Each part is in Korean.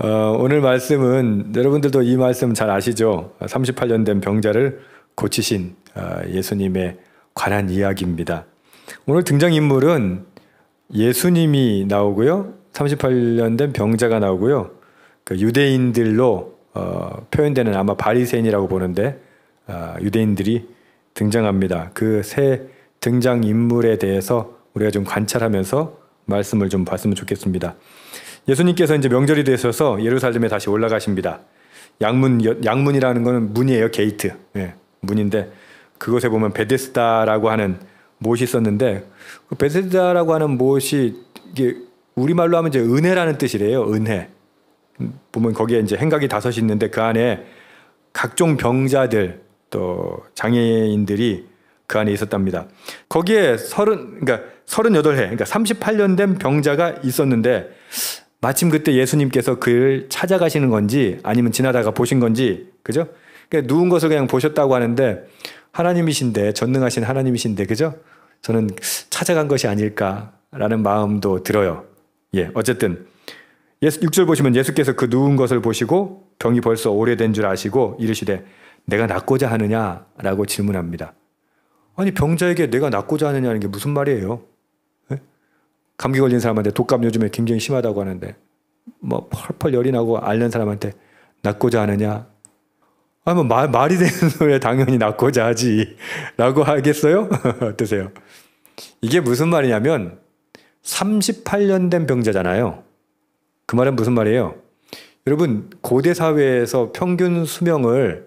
오늘 말씀은 여러분들도 이 말씀 잘 아시죠? 38년 된 병자를 고치신 예수님에 관한 이야기입니다. 오늘 등장인물은 예수님이 나오고요. 38년 된 병자가 나오고요. 그 유대인들로 표현되는 아마 바리새인이라고 보는데 유대인들이 등장합니다. 그 세 등장인물에 대해서 우리가 좀 관찰하면서 말씀을 좀 봤으면 좋겠습니다. 예수님께서 이제 명절이 되셔서 예루살렘에 다시 올라가십니다. 양문이라는 거는 문이에요. 게이트. 예, 문인데 그곳에 보면 베데스다라고 하는 못이 있었는데 그 베데스다라고 하는 못이 이게 우리말로 하면 이제 은혜라는 뜻이래요. 은혜. 보면 거기에 이제 행각이 5이 있는데 그 안에 각종 병자들 또 장애인들이 그 안에 있었답니다. 거기에 38회, 그러니까 38년 된 병자가 있었는데 마침 그때 예수님께서 그를 찾아가시는 건지 아니면 지나다가 보신 건지, 그죠? 그러니까 누운 것을 그냥 보셨다고 하는데 하나님이신데, 전능하신 하나님이신데, 그죠? 저는 찾아간 것이 아닐까라는 마음도 들어요. 예, 어쨌든 6절 보시면 예수께서 그 누운 것을 보시고 병이 벌써 오래된 줄 아시고 이르시되 내가 낫고자 하느냐라고 질문합니다. 아니, 병자에게 내가 낫고자 하느냐는 게 무슨 말이에요? 예? 감기 걸린 사람한테 독감 요즘에 굉장히 심하다고 하는데 뭐 펄펄 열이 나고 앓는 사람한테 낫고자 하느냐? 아, 뭐 말이 되는 소리에 당연히 낫고자 하지 라고 하겠어요? 어떠세요? 이게 무슨 말이냐면 38년 된 병자잖아요. 그 말은 무슨 말이에요? 여러분, 고대 사회에서 평균 수명을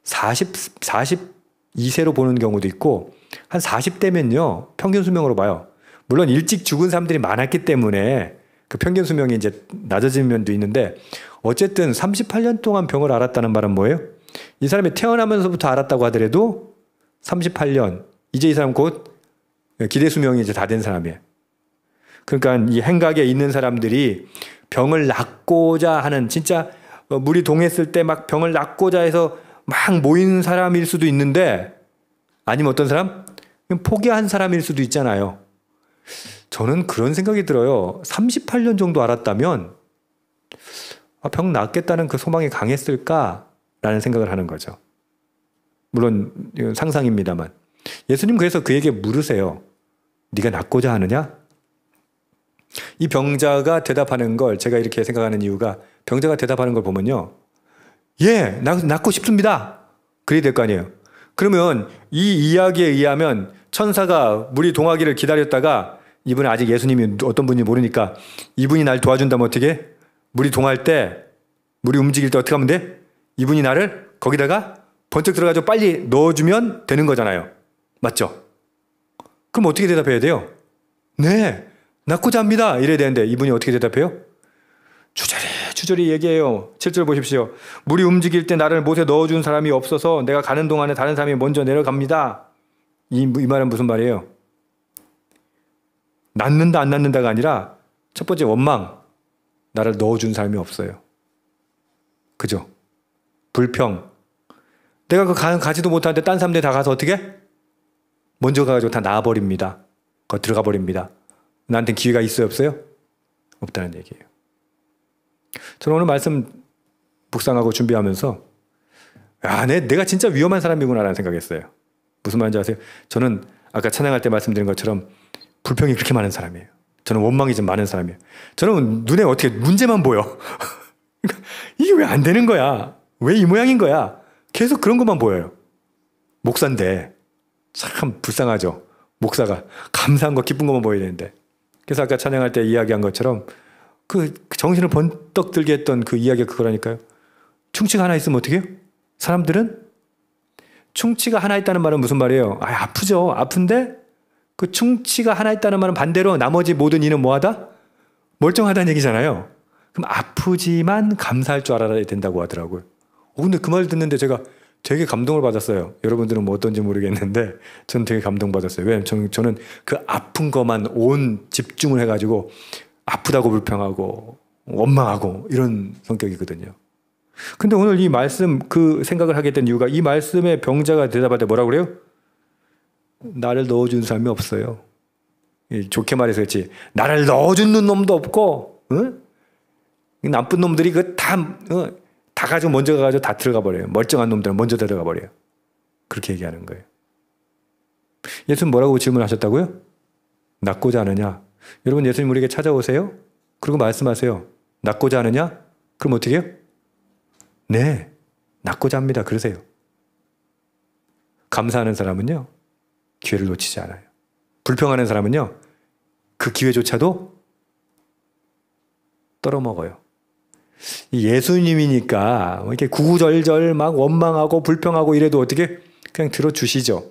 42세로 보는 경우도 있고 한 40대면요 평균 수명으로 봐요. 물론 일찍 죽은 사람들이 많았기 때문에 그 평균 수명이 이제 낮아진 면도 있는데 어쨌든 38년 동안 병을 앓았다는 말은 뭐예요? 이 사람이 태어나면서부터 앓았다고 하더라도 38년, 이제 이 사람 곧 기대 수명이 이제 다 된 사람이에요. 그러니까 이 행각에 있는 사람들이 병을 낫고자 하는, 진짜 물이 동했을 때 막 병을 낫고자 해서 막 모이는 사람일 수도 있는데, 아니면 어떤 사람? 그냥 포기한 사람일 수도 있잖아요. 저는 그런 생각이 들어요. 38년 정도 앓았다면 병 낫겠다는 그 소망이 강했을까라는 생각을 하는 거죠. 물론 이건 상상입니다만. 예수님 그래서 그에게 물으세요. 네가 낫고자 하느냐? 이 병자가 대답하는 걸 제가 이렇게 생각하는 이유가, 병자가 대답하는 걸 보면요, 예, 낫고 싶습니다. 그래야 될 거 아니에요. 그러면 이 이야기에 의하면 천사가 물이 동하기를 기다렸다가, 이분은 아직 예수님이 어떤 분인지 모르니까 이분이 날 도와준다면 어떻게? 물이 동할 때, 물이 움직일 때 어떻게 하면 돼? 이분이 나를 거기다가 번쩍 들어가지고 빨리 넣어주면 되는 거잖아요. 맞죠? 그럼 어떻게 대답해야 돼요? 네, 낫고자 합니다. 이래야 되는데 이분이 어떻게 대답해요? 주저리 얘기해요. 7절 보십시오. 물이 움직일 때 나를 못에 넣어준 사람이 없어서 내가 가는 동안에 다른 사람이 먼저 내려갑니다. 이 말은 무슨 말이에요? 낫는다 안 낫는다가 아니라 첫 번째 원망, 나를 넣어준 사람이 없어요. 그죠? 불평, 내가 가지도 못하는데 딴 사람들 다 가서 어떻게? 먼저 가가지고 다 나와버립니다. 거 들어가 버립니다. 나한테는 기회가 있어요 없어요? 없다는 얘기예요. 저는 오늘 말씀 묵상하고 준비하면서 내가 진짜 위험한 사람이구나 라는 생각했어요. 무슨 말인지 아세요? 저는 아까 찬양할 때 말씀드린 것처럼 불평이 그렇게 많은 사람이에요. 저는 원망이 좀 많은 사람이에요. 저는 눈에 어떻게 문제만 보여. 이게 왜 안 되는 거야? 왜 이 모양인 거야? 계속 그런 것만 보여요. 목사인데 참 불쌍하죠. 목사가 감사한 거 기쁜 것만 보여야 되는데. 그래서 아까 찬양할 때 이야기한 것처럼 그 정신을 번떡 들게 했던 그 이야기가 그거라니까요. 충치가 하나 있으면 어떻게 해요? 사람들은 충치가 하나 있다는 말은 무슨 말이에요? 아프죠. 아픈데 그 충치가 하나 있다는 말은 반대로 나머지 모든 이는 뭐하다? 멀쩡하다는 얘기잖아요. 그럼 아프지만 감사할 줄 알아야 된다고 하더라고요. 근데 그 말 듣는데 제가 되게 감동을 받았어요. 여러분들은 뭐 어떤지 모르겠는데 저는 되게 감동받았어요. 왜냐면 저는 그 아픈 것만 온 집중을 해가지고 아프다고 불평하고 원망하고 이런 성격이거든요. 근데 오늘 이 말씀, 그 생각을 하게 된 이유가, 이 말씀에 병자가 대답할 때 뭐라고 그래요? 나를 넣어준 사람이 없어요. 좋게 말해서 그렇지, 나를 넣어주는 놈도 없고, 응? 나쁜 놈들이 다 가지고 먼저 가가지고 다 들어가 버려요. 멀쩡한 놈들은 먼저 들어가 버려요. 그렇게 얘기하는 거예요. 예수님 뭐라고 질문하셨다고요? 낫고자 하느냐? 여러분 예수님 우리에게 찾아오세요? 그리고 말씀하세요. 낫고자 하느냐? 그럼 어떻게 해요? 네, 낫고자 합니다. 그러세요. 감사하는 사람은요, 기회를 놓치지 않아요. 불평하는 사람은요, 그 기회조차도 떨어먹어요. 예수님이니까 이렇게 구구절절 막 원망하고 불평하고 이래도 어떻게 그냥 들어주시죠.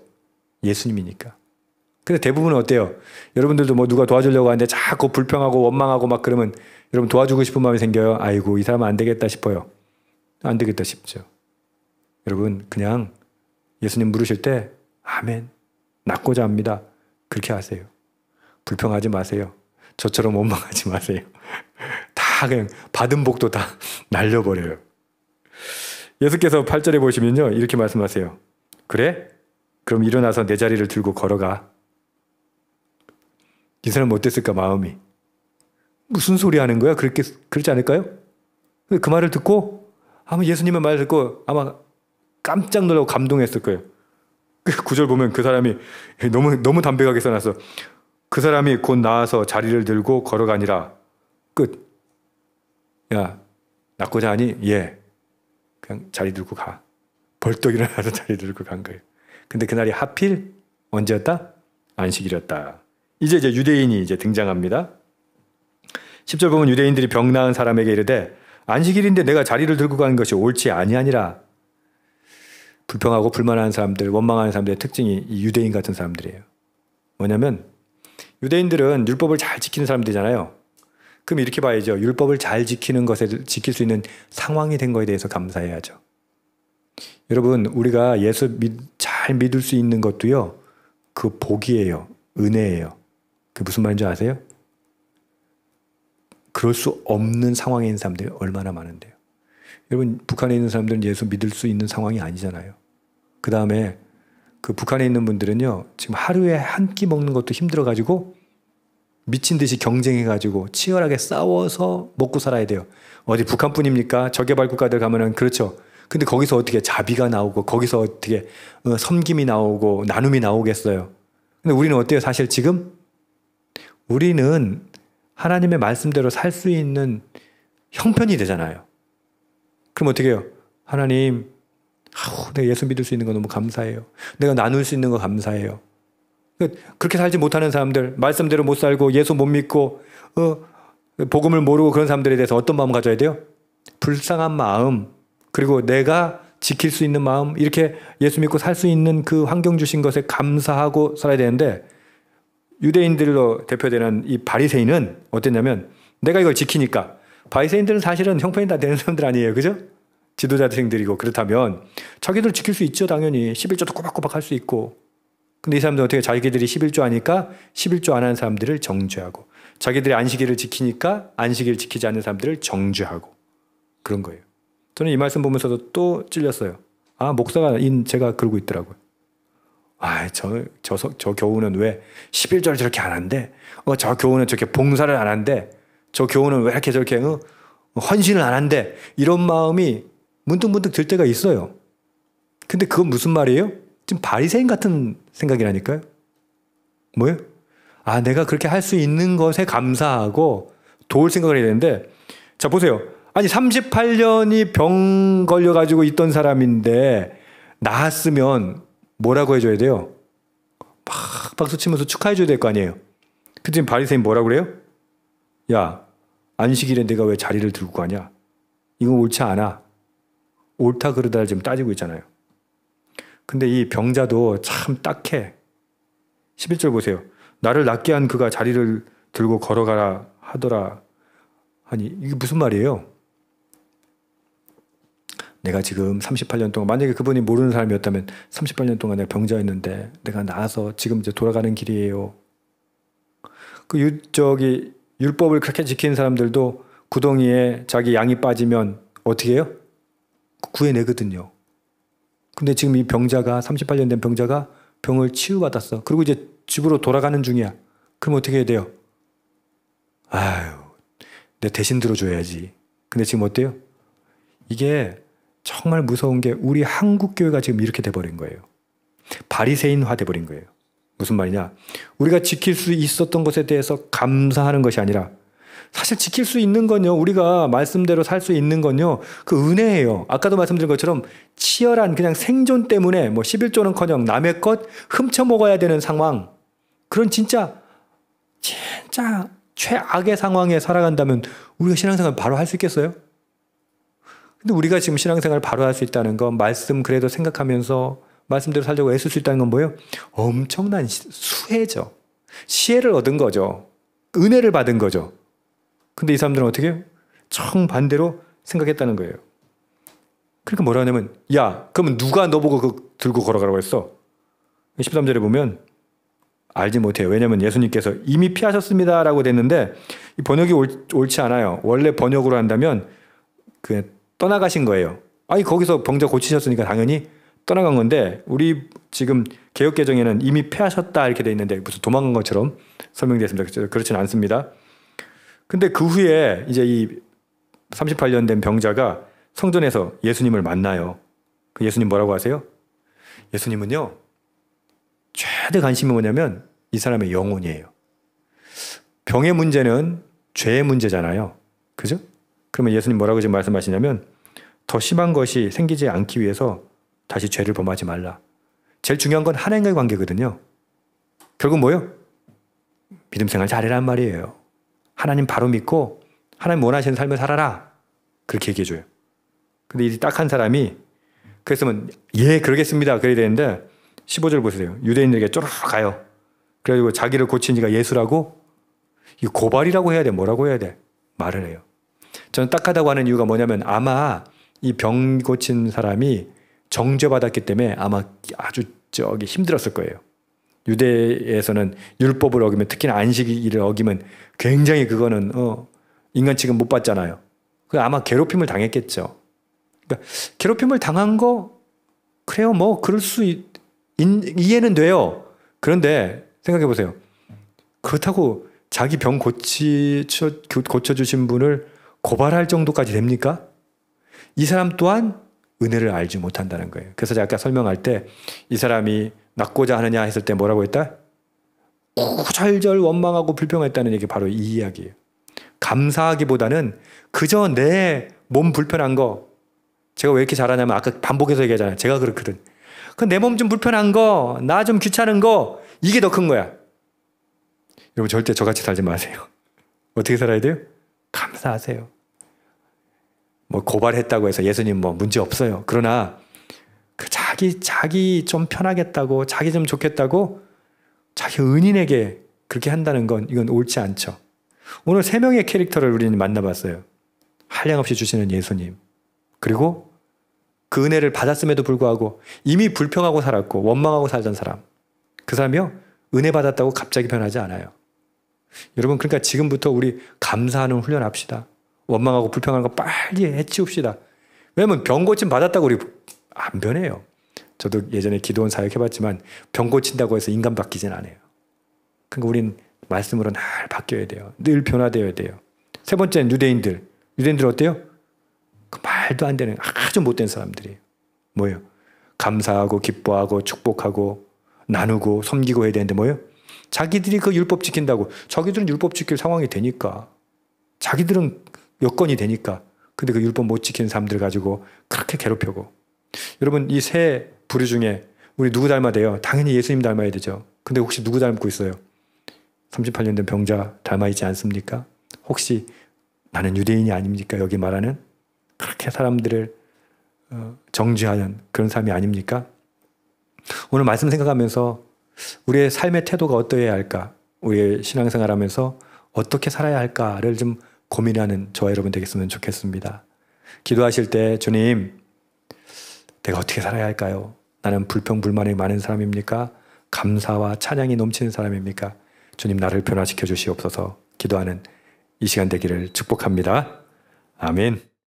예수님이니까. 근데 대부분은 어때요? 여러분들도 뭐 누가 도와주려고 하는데 자꾸 불평하고 원망하고 막 그러면 여러분 도와주고 싶은 마음이 생겨요. 아이고 이 사람은 안 되겠다 싶어요. 안 되겠다 싶죠. 여러분 그냥 예수님 물으실 때 아멘, 낫고자 합니다. 그렇게 하세요. 불평하지 마세요. 저처럼 원망하지 마세요. 다 그냥 받은 복도 다 날려버려요. 예수께서 8절에 보시면요 이렇게 말씀하세요. 그래? 그럼 일어나서 내 자리를 들고 걸어가. 이 사람은 어땠을까 마음이? 무슨 소리 하는 거야? 그렇지 않을까요? 그 말을 듣고 아마 예수님의 말을 듣고 아마 깜짝 놀라고 감동했을 거예요. 그 구절 보면 그 사람이 너무 담백하게 써놨어. 그 사람이 곧 나와서 자리를 들고 걸어가니라. 끝. 야, 낫고자 하니? 예. 그냥 자리 들고 가. 벌떡 일어나서 자리 들고 간 거예요. 근데 그날이 하필 언제였다? 안식일이었다. 이제 유대인이 이제 등장합니다. 10절 보면 유대인들이 병 나은 사람에게 이르되 안식일인데 내가 자리를 들고 가는 것이 옳지 아니하니라. 불평하고 불만하는 사람들, 원망하는 사람들의 특징이 이 유대인 같은 사람들이에요. 뭐냐면 유대인들은 율법을 잘 지키는 사람들이잖아요. 그럼 이렇게 봐야죠. 율법을 잘 지키는 것에 지킬 수 있는 상황이 된 거에 대해서 감사해야죠. 여러분 우리가 예수 잘 믿을 수 있는 것도요. 그 복이에요. 은혜예요. 그게 무슨 말인지 아세요? 그럴 수 없는 상황에 있는 사람들이 얼마나 많은데요. 여러분 북한에 있는 사람들은 예수 믿을 수 있는 상황이 아니잖아요. 그 다음에 그 북한에 있는 분들은요. 지금 하루에 한 끼 먹는 것도 힘들어가지고 미친 듯이 경쟁해가지고 치열하게 싸워서 먹고 살아야 돼요. 어디 북한뿐입니까? 저개발 국가들 가면은 그렇죠. 근데 거기서 어떻게 자비가 나오고 거기서 어떻게 섬김이 나오고 나눔이 나오겠어요. 근데 우리는 어때요? 사실 지금 우리는 하나님의 말씀대로 살 수 있는 형편이 되잖아요. 그럼 어떻게 해요? 하나님, 내가 예수 믿을 수 있는 거 너무 감사해요. 내가 나눌 수 있는 거 감사해요. 그렇게 살지 못하는 사람들, 말씀대로 못 살고 예수 못 믿고 복음을 모르고 그런 사람들에 대해서 어떤 마음 가져야 돼요? 불쌍한 마음, 그리고 내가 지킬 수 있는 마음, 이렇게 예수 믿고 살 수 있는 그 환경 주신 것에 감사하고 살아야 되는데 유대인들로 대표되는 이 바리새인은 어땠냐면 내가 이걸 지키니까 바리새인들은 사실은 형편이 다 되는 사람들 아니에요. 그죠? 지도자들이고 그렇다면 자기들 지킬 수 있죠. 당연히 11조도 꼬박꼬박 할 수 있고. 근데 이 사람들은 어떻게 자기들이 11조 하니까 11조 안 하는 사람들을 정죄하고 자기들이 안식일을 지키니까 안식일 지키지 않는 사람들을 정죄하고 그런 거예요. 저는 이 말씀 보면서도 또 찔렸어요. 아, 목사가 제가 그러고 있더라고요. 아, 저 교우는 왜 11조를 저렇게 안 한대? 저 교우는 저렇게 봉사를 안 한대? 저 교우는 왜 이렇게 저렇게 헌신을 안 한대? 이런 마음이 문득문득 들 때가 있어요. 근데 그건 무슨 말이에요? 지금 바리새인 같은 생각이라니까요. 뭐예요? 아, 내가 그렇게 할 수 있는 것에 감사하고 도울 생각을 해야 되는데, 자 보세요. 아니 38년이 병 걸려가지고 있던 사람인데 나았으면 뭐라고 해줘야 돼요? 막 박수 치면서 축하해줘야 될 거 아니에요. 근데 지금 바리새인 뭐라고 그래요? 야, 안식일에 내가 왜 자리를 들고 가냐? 이건 옳지 않아. 옳다 그르다를 지금 따지고 있잖아요. 근데 이 병자도 참 딱해. 11절 보세요. 나를 낫게 한 그가 자리를 들고 걸어가라 하더라 하니 이게 무슨 말이에요? 내가 지금 38년 동안 만약에 그분이 모르는 사람이었다면 38년 동안 내가 병자였는데 내가 나아서 지금 이제 돌아가는 길이에요. 그 율법을 그렇게 지키는 사람들도 구덩이에 자기 양이 빠지면 어떻게 해요? 구해내거든요. 근데 지금 이 병자가 38년 된 병자가 병을 치유받았어. 그리고 이제 집으로 돌아가는 중이야. 그럼 어떻게 해야 돼요? 아유, 내 대신 들어줘야지. 근데 지금 어때요? 이게 정말 무서운 게 우리 한국 교회가 지금 이렇게 돼버린 거예요. 바리새인화 돼버린 거예요. 무슨 말이냐? 우리가 지킬 수 있었던 것에 대해서 감사하는 것이 아니라 사실 지킬 수 있는 건요, 우리가 말씀대로 살 수 있는 건요, 그 은혜예요. 아까도 말씀드린 것처럼 치열한 그냥 생존 때문에 뭐 11조는커녕 남의 것 훔쳐 먹어야 되는 상황, 그런 진짜 최악의 상황에 살아간다면 우리가 신앙생활 바로 할 수 있겠어요? 근데 우리가 지금 신앙생활 바로 할 수 있다는 건 말씀 그래도 생각하면서 말씀대로 살려고 애쓸 수 있다는 건 뭐예요? 엄청난 수혜죠. 시혜를 얻은 거죠. 은혜를 받은 거죠. 근데 이 사람들은 어떻게 해요? 정반대로 생각했다는 거예요. 그러니까 뭐라 하냐면, 야, 그러면 누가 너 보고 그거 들고 걸어가라고 했어? 13절에 보면 알지 못해요. 왜냐하면 예수님께서 이미 피하셨습니다 라고 됐는데 이 번역이 옳지 않아요. 원래 번역으로 한다면 그 떠나가신 거예요. 아니 거기서 병자 고치셨으니까 당연히 떠나간 건데, 우리 지금 개역개정에는 이미 패하셨다 이렇게 돼 있는데 무슨 도망간 것처럼 설명되어 있습니다. 그렇지는 않습니다. 근데 그 후에 이제 이 38년 된 병자가 성전에서 예수님을 만나요. 그 예수님 뭐라고 하세요? 예수님은요, 최대 관심이 뭐냐면 이 사람의 영혼이에요. 병의 문제는 죄의 문제잖아요. 그죠? 그러면 예수님 뭐라고 지금 말씀하시냐면, 더 심한 것이 생기지 않기 위해서 다시 죄를 범하지 말라. 제일 중요한 건 하나님과의 관계거든요. 결국 뭐예요? 믿음 생활 잘해란 말이에요. 하나님 바로 믿고 하나님 원하시는 삶을 살아라. 그렇게 얘기해줘요. 근데 이 딱한 사람이 그랬으면 예 그러겠습니다 그래야 되는데 15절 보세요. 유대인들에게 쪼르르 가요. 그래가지고 자기를 고친 이가 예수라고, 이 고발이라고 해야 돼, 뭐라고 해야 돼, 말을 해요. 저는 딱하다고 하는 이유가 뭐냐면 아마 이 병 고친 사람이 정죄받았기 때문에 아마 아주 힘들었을 거예요. 유대에서는 율법을 어기면, 특히나 안식일을 어기면 굉장히 그거는 인간 취급 못 받잖아요. 아마 괴롭힘을 당했겠죠. 그러니까 괴롭힘을 당한 거 그래요, 뭐 그럴 수 이해는 돼요. 그런데 생각해 보세요. 그렇다고 자기 병 고쳐주신 분을 고발할 정도까지 됩니까? 이 사람 또한 은혜를 알지 못한다는 거예요. 그래서 제가 아까 설명할 때 이 사람이 낫고자 하느냐 했을 때 뭐라고 했다? 구절절 원망하고 불평했다는 얘기, 바로 이 이야기예요. 감사하기보다는 그저 내 몸 불편한 거, 제가 왜 이렇게 잘하냐면 아까 반복해서 얘기하잖아요. 제가 그렇거든. 그 내 몸 좀 불편한 거, 나 좀 귀찮은 거, 이게 더 큰 거야. 여러분 절대 저같이 살지 마세요. 어떻게 살아야 돼요? 감사하세요. 뭐 고발했다고 해서 예수님 뭐 문제 없어요. 그러나 그 자기 좀 편하겠다고, 자기 좀 좋겠다고 자기 은인에게 그렇게 한다는 건 이건 옳지 않죠. 오늘 3명의 캐릭터를 우리는 만나봤어요. 한량없이 주시는 예수님, 그리고 그 은혜를 받았음에도 불구하고 이미 불평하고 살았고 원망하고 살던 사람, 그 사람이요 은혜 받았다고 갑자기 변하지 않아요. 여러분 그러니까 지금부터 우리 감사하는 훈련합시다. 원망하고 불평하는 거 빨리 해치웁시다. 왜냐면 병 고침 받았다고 우리 안 변해요. 저도 예전에 기도원 사역 해봤지만 병 고친다고 해서 인간 바뀌진 않아요. 그러니까 우린 말씀으로 늘 바뀌어야 돼요. 늘 변화되어야 돼요. 3번째는 유대인들. 유대인들 어때요? 그 말도 안 되는 아주 못된 사람들이에요. 뭐예요? 감사하고 기뻐하고 축복하고 나누고 섬기고 해야 되는데 뭐예요? 자기들이 그 율법 지킨다고, 자기들은 율법 지킬 상황이 되니까, 자기들은 여건이 되니까, 근데 그 율법 못 지키는 사람들 가지고 그렇게 괴롭히고. 여러분 이 세 부류 중에 우리 누구 닮아야 돼요? 당연히 예수님 닮아야 되죠. 근데 혹시 누구 닮고 있어요? 38년 된 병자 닮아 있지 않습니까? 혹시 나는 유대인이 아닙니까? 여기 말하는 그렇게 사람들을 정죄하는 그런 삶이 아닙니까? 오늘 말씀 생각하면서 우리의 삶의 태도가 어떠해야 할까? 우리의 신앙생활하면서 어떻게 살아야 할까를 좀 고민하는 저와 여러분 되겠으면 좋겠습니다. 기도하실 때 주님, 내가 어떻게 살아야 할까요? 나는 불평불만이 많은 사람입니까? 감사와 찬양이 넘치는 사람입니까? 주님 나를 변화시켜 주시옵소서. 기도하는 이 시간 되기를 축복합니다. 아멘.